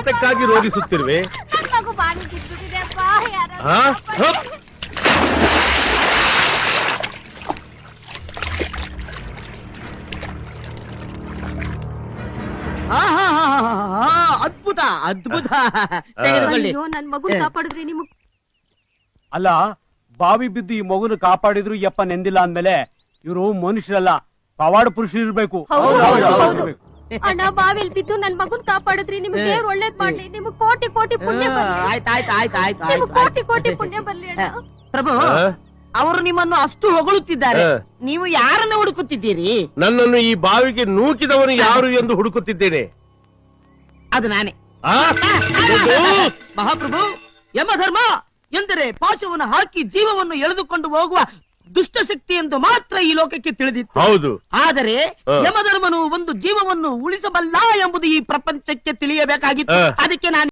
ಯಾತಕ್ಕಾಗಿ ರೋಧಿಸುತ್ತಿರುವೆ? ಅದ್ಭುತ ಅದ್ಭುತ. ನನ್ ಮಗು ಕಾಪಾಡಿದ್ರಿ ನಿಮಗ್. ಅಲ್ಲ, ಬಾವಿ ಬಿದ್ದು ಈ ಮಗುನ ಕಾಪಾಡಿದ್ರು ಯಪ್ಪ ನೆಂದಿಲ್ಲ ಅಂದ್ಮೇಲೆ ಇವರು ಮನುಷ್ಯರಲ್ಲ, ಪವಾಡ ಪುರುಷರು ಇರ್ಬೇಕು. ಅಣ್ಣ, ಬಾವಿಲ್ ಬಿದ್ದು ನನ್ ಮಗುನ್ ಕಾಪಾಡಿದ್ರಿ, ನಿಮ್ಗೆ ದೇವ್ರು ಒಳ್ಳೇದ್ ಮಾಡ್ಲಿ, ನಿಮ್ಗ್ ಕೋಟಿ ಕೋಟಿ ಪುಣ್ಯ ಬರ್ಲಿ. ಆಯ್ತಾಯ್ತಾಯ್ತಾಯ್ತು. ಕೋಟಿ ಕೋಟಿ ಪುಣ್ಯ ಬರ್ಲಿ ಅಣ್ಣ. ಪ್ರಭು, ಅವರು ನಿಮ್ಮನ್ನು ಅಷ್ಟು ಹೊಗಳುತ್ತಿದ್ದಾರೆ, ನೀವು ಯಾರನ್ನು ಹುಡುಕುತ್ತಿದ್ದೀರಿ? ನನ್ನನ್ನು ಈ ಬಾವಿಗೆ ನೂಕಿದವನು ಯಾರು ಎಂದು ಹುಡುಕುತ್ತಿದ್ದೇನೆ. ಅದು ನಾನೇ. ಮಹಾಪ್ರಭು, ಯಮಧರ್ಮ ಎಂದರೆ ಪಾಶವನ್ನು ಹಾಕಿ ಜೀವವನ್ನು ಎಳೆದುಕೊಂಡು ಹೋಗುವ ದುಷ್ಟಶಕ್ತಿ ಎಂದು ಮಾತ್ರ ಈ ಲೋಕಕ್ಕೆ ತಿಳಿದಿತ್ತು. ಹೌದು. ಆದರೆ ಯಮಧರ್ಮನು ಒಂದು ಜೀವವನ್ನು ಉಳಿಸಬಲ್ಲ ಎಂಬುದು ಈ ಪ್ರಪಂಚಕ್ಕೆ ತಿಳಿಯಬೇಕಾಗಿತ್ತು. ಅದಕ್ಕೆ ನಾನು